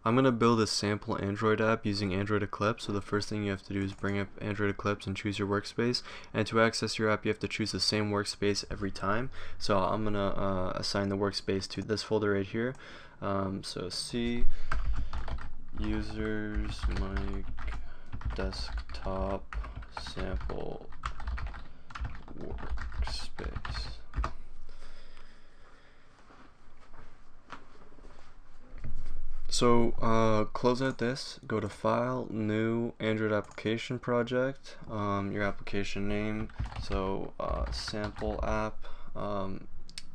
I'm going to build a sample Android app using Android Eclipse. So the first thing you have to do is bring up Android Eclipse and choose your workspace. And to access your app, you have to choose the same workspace every time. So I'm going to assign the workspace to this folder right here. So C, users, Mike, desktop, sample, workspace. So close out this, go to File, New, Android Application Project, your application name, so sample app.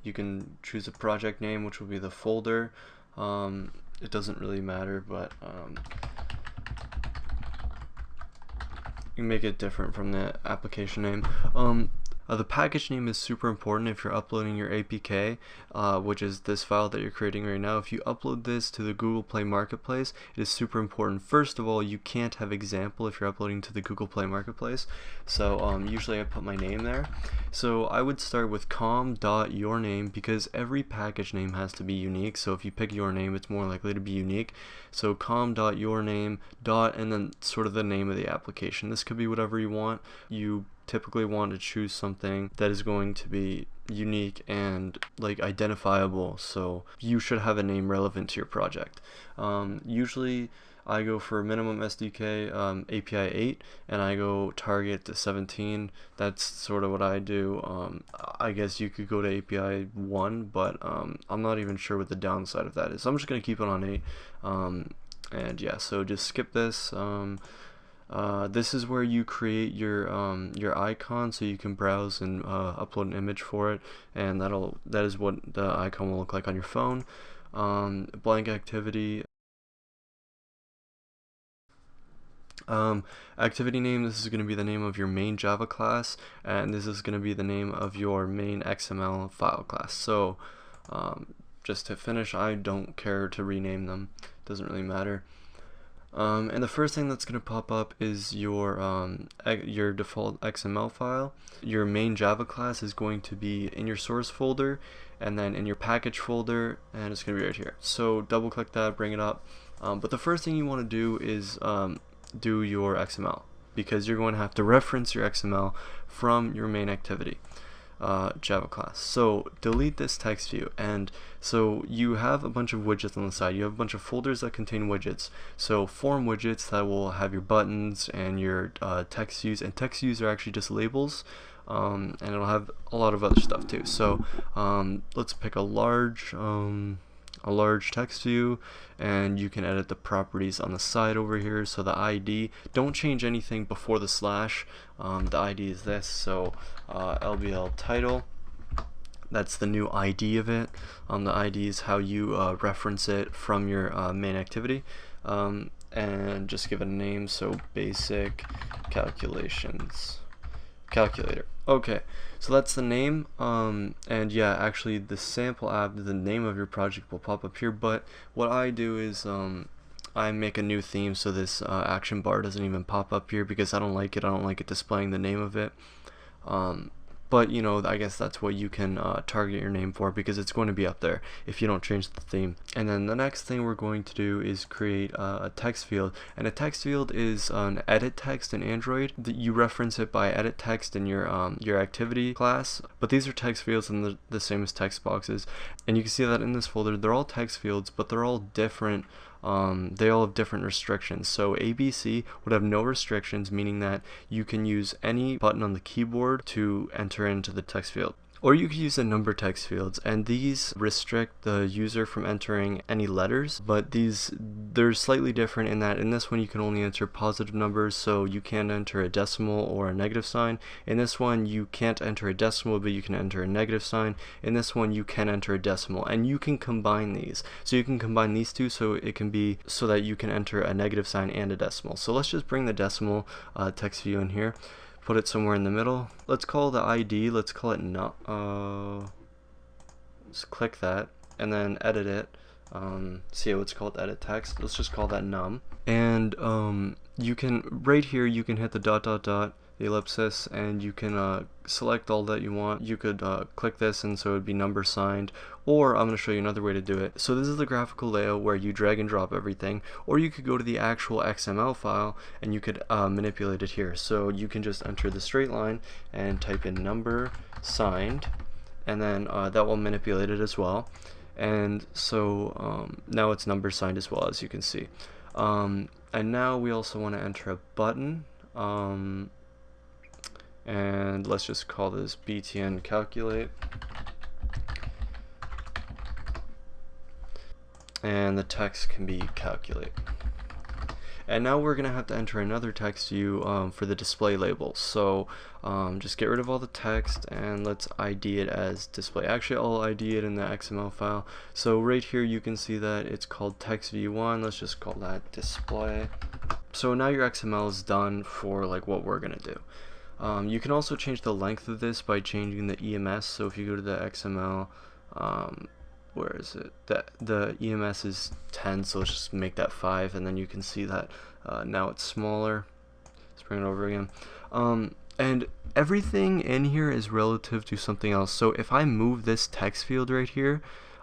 You can choose a project name, which will be the folder. It doesn't really matter, but you make it different from the application name. The package name is super important if you're uploading your APK, which is this file that you're creating right now. If you upload this to the Google Play Marketplace, it is super important. First of all, you can't have example if you're uploading to the Google Play Marketplace. So usually I put my name there. So I would start with com.yourname because every package name has to be unique. So if you pick your name, it's more likely to be unique. So com.yourname and then sort of the name of the application. This could be whatever you want. You typically want to choose something that is going to be unique and like identifiable, so you should have a name relevant to your project. Usually I go for minimum SDK API 8 and I go target to 17. That's sort of what I do. I guess you could go to API 1, but I'm not even sure what the downside of that is, so I'm just going to keep it on 8. And yeah, so just skip this. This is where you create your icon, so you can browse and upload an image for it, and that is what the icon will look like on your phone. Blank activity. Activity name, this is going to be the name of your main Java class, and this is going to be the name of your main XML file class. So just to finish, I don't care to rename them, doesn't really matter. And the first thing that's going to pop up is your default XML file. Your main Java class is going to be in your source folder and then in your package folder, and it's going to be right here. So double click that, bring it up. But the first thing you want to do is do your XML, because you're going to have to reference your XML from your main activity. Java class. So delete this text view, and so you have a bunch of widgets on the side. You have a bunch of folders that contain widgets. So form widgets that will have your buttons and your text views, and text views are actually just labels, and it'll have a lot of other stuff too. So let's pick a large text view, and you can edit the properties on the side over here. So the ID, don't change anything before the slash. The ID is this, so LBL title, that's the new ID of it. The ID is how you reference it from your main activity, and just give it a name, so basic calculations calculator. Okay, so that's the name, and yeah, actually the sample app, the name of your project will pop up here, but what I do is I make a new theme, so this action bar doesn't even pop up here because I don't like it displaying the name of it. But you know, I guess that's what you can target your name for, because it's going to be up there if you don't change the theme. And then the next thing we're going to do is create a text field, and a text field is an edit text in Android. You reference it by edit text in your activity class, but these are text fields and the same as text boxes. And you can see that in this folder they're all text fields, but they're all different. They all have different restrictions. So ABC would have no restrictions, meaning that you can use any button on the keyboard to enter into the text field. Or you could use the number text fields, and these restrict the user from entering any letters, but they're slightly different in that in this one you can only enter positive numbers, so you can't enter a decimal or a negative sign. In this one you can't enter a decimal, but you can enter a negative sign. In this one you can enter a decimal, and you can combine these. So you can combine these two, so it can be so that you can enter a negative sign and a decimal. So let's just bring the decimal text view in here. Put it somewhere in the middle. Let's call the ID, let's call it num. Just click that and then edit it. See how it's called edit text. Let's just call that num. And you can right here you can hit the ... the ellipsis, and you can select all that you want. You could click this, and so it would be number signed, or I'm going to show you another way to do it. So this is the graphical layout where you drag and drop everything, or you could go to the actual XML file and you could manipulate it here. So you can just enter the straight line and type in number signed, and then that will manipulate it as well. And so now it's number signed as well, as you can see. And now we also want to enter a button, and let's just call this btn calculate, and the text can be calculate. And now we're gonna have to enter another text view for the display label. So just get rid of all the text and let's ID it as display. Actually, I'll ID it in the XML file. So right here you can see that it's called text view 1. Let's just call that display. So now your XML is done for like what we're gonna do. You can also change the length of this by changing the EMS. So if you go to the XML, where is it? The EMS is 10, so let's just make that 5, and then you can see that now it's smaller. Let's bring it over again. And everything in here is relative to something else. So if I move this text field right here,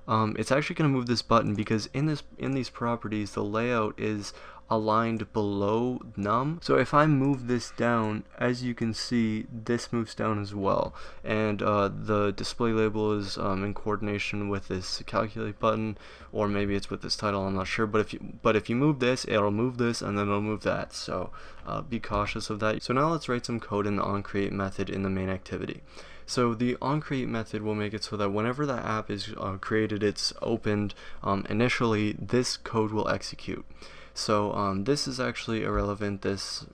it's actually going to move this button, because in these properties the layout is aligned below num. So if I move this down, as you can see, this moves down as well, and the display label is in coordination with this calculate button, or maybe it's with this title, I'm not sure. But if you move this, it'll move this, and then it'll move that. So be cautious of that. So now let's write some code in the onCreate method in the main activity. So the onCreate method will make it so that whenever the app is created, it's opened initially, this code will execute. So this is actually irrelevant, this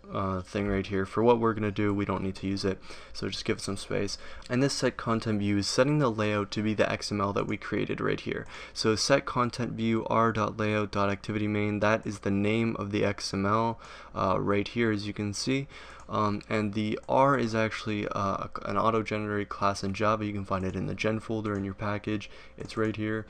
thing right here. For what we're going to do, we don't need to use it, so just give it some space. And this set content view is setting the layout to be the XML that we created right here. So set content view r.layout.activityMain, that is the name of the XML right here, as you can see. And the R is actually an auto-generated class in Java. You can find it in the gen folder in your package. It's right here.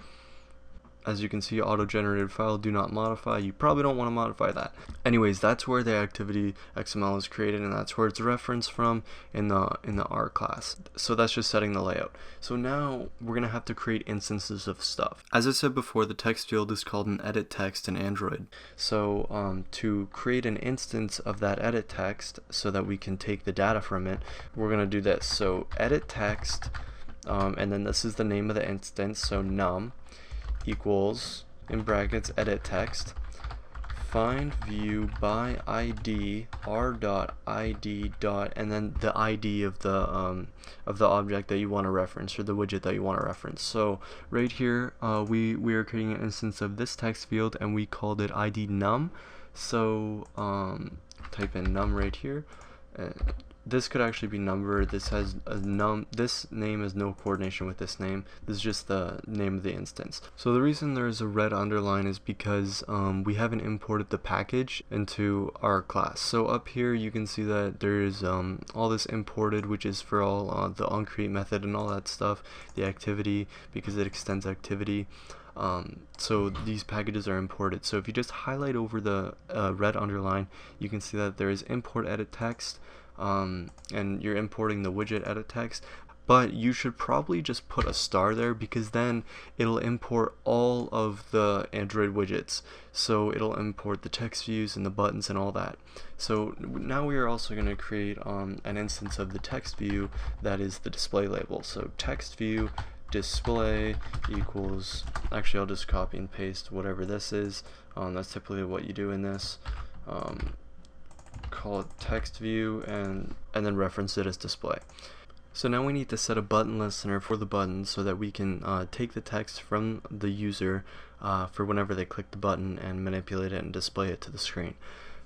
As you can see, auto-generated file, do not modify. You probably don't want to modify that. Anyways, that's where the activity XML is created, and that's where it's referenced from in the R class. So that's just setting the layout. So now we're gonna have to create instances of stuff. As I said before, the text field is called an edit text in Android. So to create an instance of that edit text so that we can take the data from it, we're gonna do this. So edit text, and then this is the name of the instance, so num equals, in brackets, edit text, find view by id r.id dot, and then the id of the object that you want to reference, or the widget that you want to reference. So right here we are creating an instance of this text field, and we called it id num. So type in num right here. This could actually be number. This has a this name has no coordination with this name. This is just the name of the instance. So the reason there is a red underline is because we haven't imported the package into our class. So up here you can see that there is all this imported, which is for all the onCreate method and all that stuff, the activity, because it extends activity. So these packages are imported. So if you just highlight over the red underline, you can see that there is import edit text, and you're importing the widget edit text. But you should probably just put a star there, because then it'll import all of the Android widgets. So it'll import the text views and the buttons and all that. So now we are also going to create an instance of the text view that is the display label. So text view display equals, actually I'll just copy and paste whatever this is. That's typically what you do in this. Call it text view, and then reference it as display. So now we need to set a button listener for the button so that we can take the text from the user for whenever they click the button and manipulate it and display it to the screen.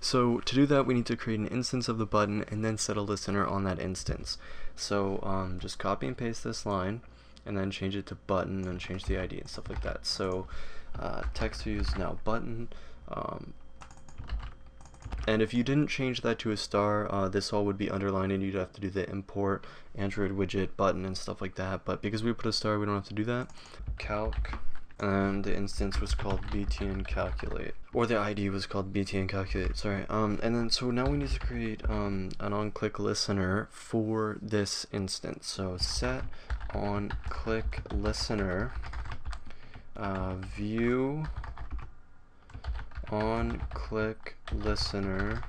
So to do that, we need to create an instance of the button and then set a listener on that instance. So just copy and paste this line and then change it to button and change the ID and stuff like that. So text view is now button. And if you didn't change that to a star, this all would be underlined, and you'd have to do the import Android widget button and stuff like that. But because we put a star, we don't have to do that. Calc and the instance was called btn calculate, or the ID was called btn calculate, sorry. And then so now we need to create an onClick listener for this instance. So set onClick listener, view onClick listener,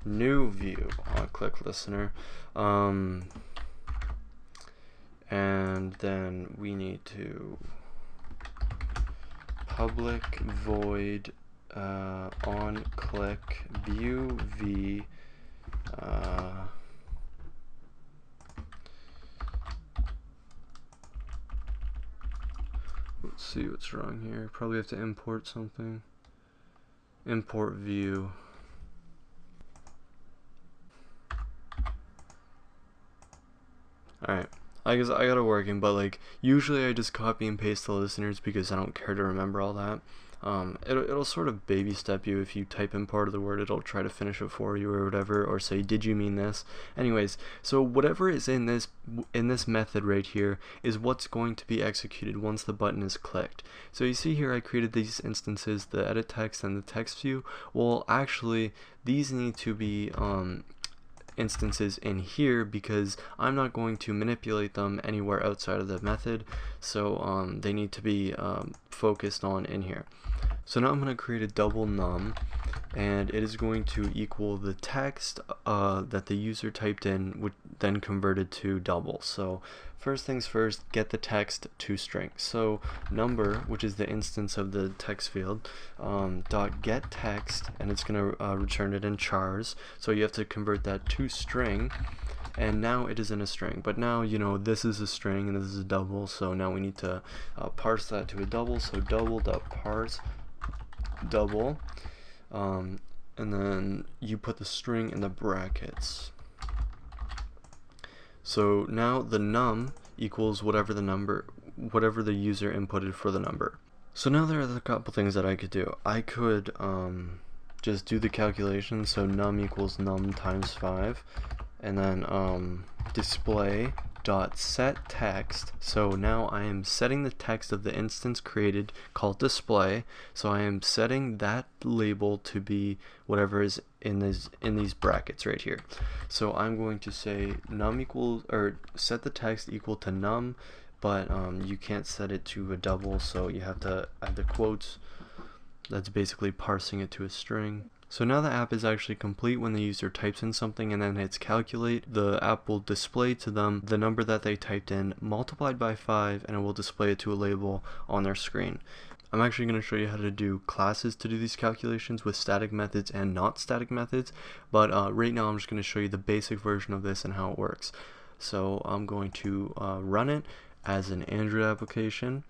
new view onClick listener, and then we need to public void onClick view v let's see what's wrong here. Probably have to import something. Import view. Alright, I guess I got it working, but like usually I just copy and paste the listeners because I don't care to remember all that. It'll sort of baby step you. If you type in part of the word, it'll try to finish it for you or whatever, or say, did you mean this? Anyways, so whatever is in this method right here is what's going to be executed once the button is clicked. So you see here I created these instances, the edit text and the text view. Well, actually these need to be instances in here because I'm not going to manipulate them anywhere outside of the method, so they need to be focused on in here. So now I'm going to create a double num, and it is going to equal the text that the user typed in, which then converted to double. So first things first, get the text to string. So number, which is the instance of the text field, dot get text, and it's going to return it in chars. So you have to convert that to string, and now it is in a string. But now, you know, this is a string and this is a double, so now we need to parse that to a double. So double dot parse double, and then you put the string in the brackets. So now the num equals whatever the user inputted for the number. So now there are a couple things that I could do. I could just do the calculation, so num equals num times 5, and then display dot set text. So now I am setting the text of the instance created called display, so I am setting that label to be whatever is in these brackets right here. So I'm going to say num equals, or set the text equal to num, but you can't set it to a double, so you have to add the quotes. That's basically parsing it to a string. So now the app is actually complete when the user types in something and then hits calculate. The app will display to them the number that they typed in multiplied by 5, and it will display it to a label on their screen. I'm actually going to show you how to do classes to do these calculations with static methods and not static methods, but right now I'm just going to show you the basic version of this and how it works. So I'm going to run it as an Android application.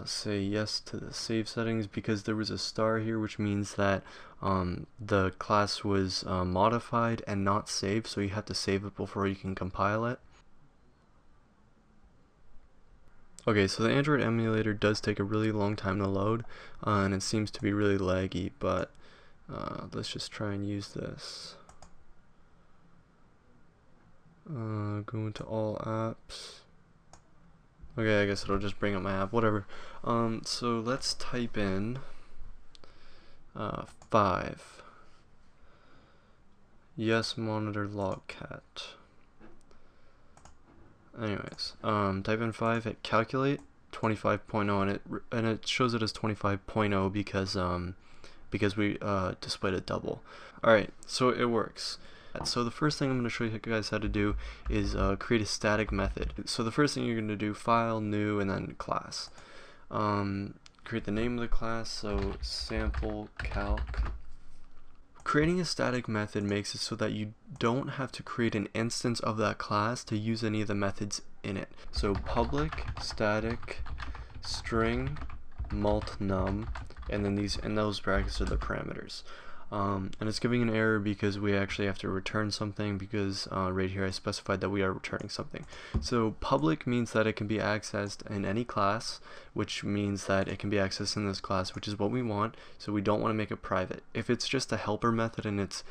Say yes to the save settings, because there was a star here, which means that the class was modified and not saved, so you have to save it before you can compile it. Okay, so the Android emulator does take a really long time to load, and it seems to be really laggy, but let's just try and use this. Go into all apps. Okay, I guess it'll just bring up my app, whatever. So let's type in 5. Yes, monitor logcat. Anyways, type in 5, hit calculate 25.0, and it shows it as 25.0 because we displayed a double. Alright, so it works. So the first thing I'm going to show you guys how to do is create a static method. So the first thing you're going to do, file, new, and then class. Create the name of the class, so sample calc. Creating a static method makes it so that you don't have to create an instance of that class to use any of the methods in it. So public static string mult num, and then those brackets are the parameters. And it's giving an error because we actually have to return something, because right here I specified that we are returning something. So public means that it can be accessed in any class, which means that it can be accessed in this class, which is what we want. So we don't want to make it private. If it's just a helper method and it's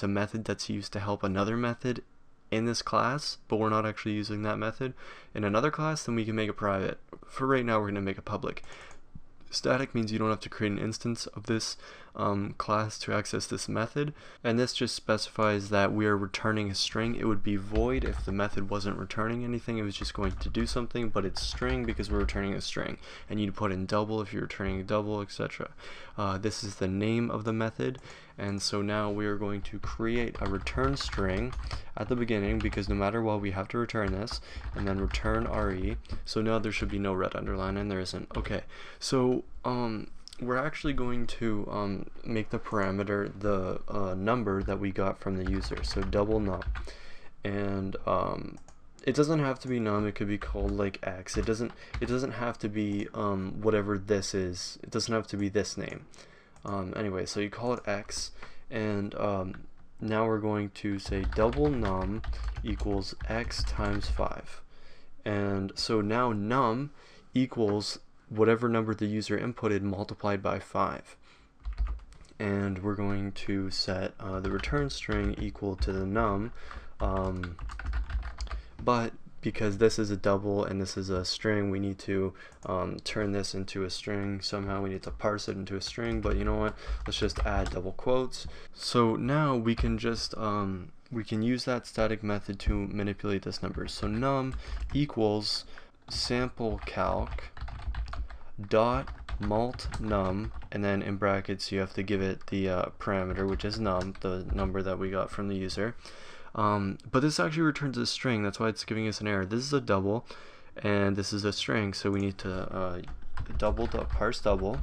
a method that's used to help another method, in this class, but we're not actually using that method in another class, then we can make it private. For right now, we're going to make it public. Static means you don't have to create an instance of this class to access this method, and this just specifies that we are returning a string. It would be void if the method wasn't returning anything, it was just going to do something, but it's string because we're returning a string, and you'd put in double if you're returning a double, etc. This is the name of the method, and so now we are going to create a return string at the beginning, because no matter what we have to return this, and then return re. So now there should be no red underline, and there isn't. Okay, so we're actually going to make the parameter the number that we got from the user, so double num, and it doesn't have to be num, it could be called like x. It doesn't have to be whatever this is. It doesn't have to be this name. Anyway, so you call it x, and now we're going to say double num equals x times 5, and so now num equals whatever number the user inputted multiplied by 5, and we're going to set the return string equal to the num, but because this is a double and this is a string, we need to turn this into a string somehow. We need to parse it into a string, but you know what, let's just add double quotes. So now we can just we can use that static method to manipulate this number. So num equals sample calc dot mult num, and then in brackets you have to give it the parameter, which is num, the number that we got from the user. But this actually returns a string, that's why it's giving us an error. This is a double and this is a string, so we need to parse double,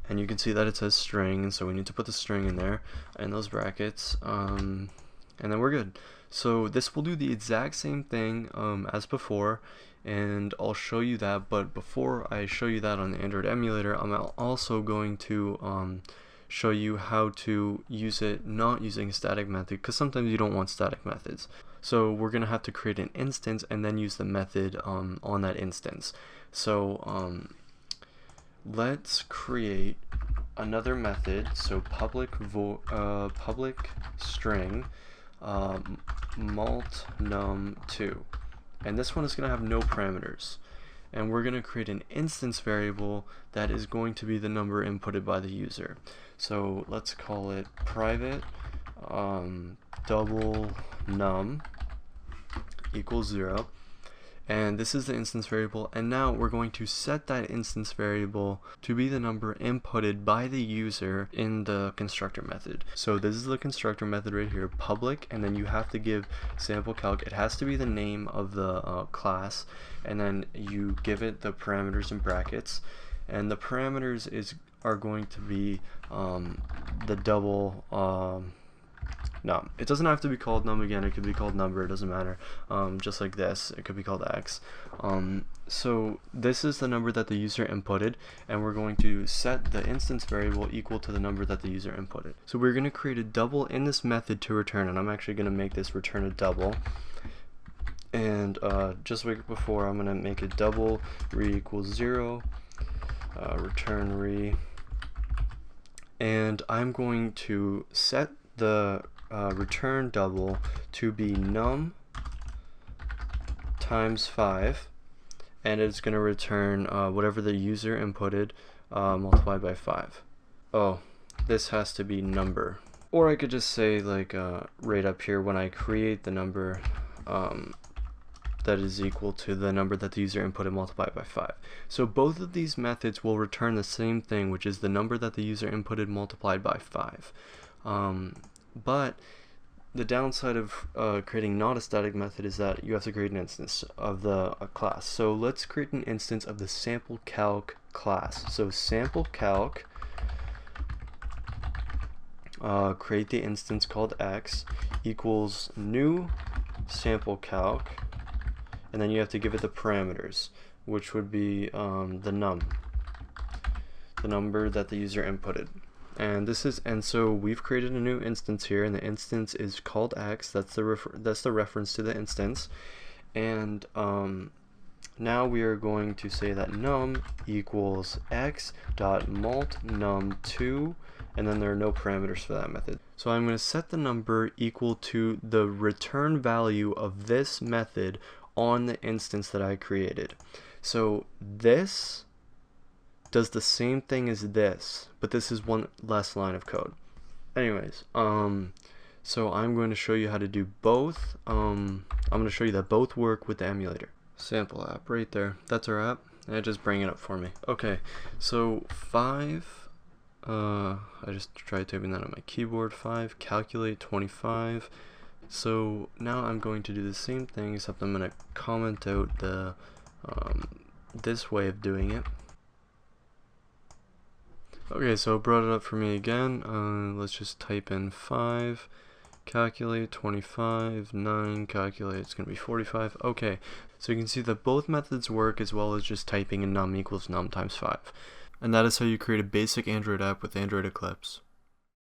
and you can see that it says string, and so we need to put the string in there in those brackets, and then we're good. So this will do the exact same thing as before, and I'll show you that. But before I show you that on the Android emulator, I'm also going to show you how to use it not using a static method, because sometimes you don't want static methods. So we're going to have to create an instance and then use the method on that instance. So let's create another method. So public string mult num2, and this one is going to have no parameters, and we're going to create an instance variable that is going to be the number inputted by the user. So let's call it private double num equals 0, and this is the instance variable, and now we're going to set that instance variable to be the number inputted by the user in the constructor method. So this is the constructor method right here, public, and then you have to give sample calc. It has to be the name of the class, and then you give it the parameters in brackets, and the parameters are going to be the double num. It doesn't have to be called num again, it could be called number, it doesn't matter. Just like this, it could be called x. So this is the number that the user inputted, and we're going to set the instance variable equal to the number that the user inputted. So we're going to create a double in this method to return, and I'm actually going to make this return a double. And just like before, I'm going to make a double re equals 0, return re, and I'm going to set the return double to be num times 5, and it's going to return whatever the user inputted multiplied by 5. Oh, this has to be number. Or I could just say, like right up here, when I create the number that is equal to the number that the user inputted multiplied by 5. So both of these methods will return the same thing, which is the number that the user inputted multiplied by 5. But the downside of creating not a static method is that you have to create an instance of the class. So let's create an instance of the sample calc class. So sample calc, create the instance called x equals new sample calc, and then you have to give it the parameters, which would be the number that the user inputted. And so we've created a new instance here, and the instance is called x. That's the reference to the instance. And now we are going to say that num equals x dot mult num2, and then there are no parameters for that method. So I'm going to set the number equal to the return value of this method on the instance that I created. So this does the same thing as this, but this is one less line of code. Anyways, so I'm going to show you how to do both. I'm going to show you that both work with the emulator. Sample app right there. That's our app. And just bring it up for me. Okay, so 5, I just tried typing that on my keyboard. 5, calculate 25. So now I'm going to do the same thing, except I'm going to comment out the this way of doing it. Okay, so it brought it up for me again. Let's just type in 5, calculate 25, 9, calculate, it's going to be 45. Okay, so you can see that both methods work, as well as just typing in num equals num times 5. And that is how you create a basic Android app with Android Eclipse.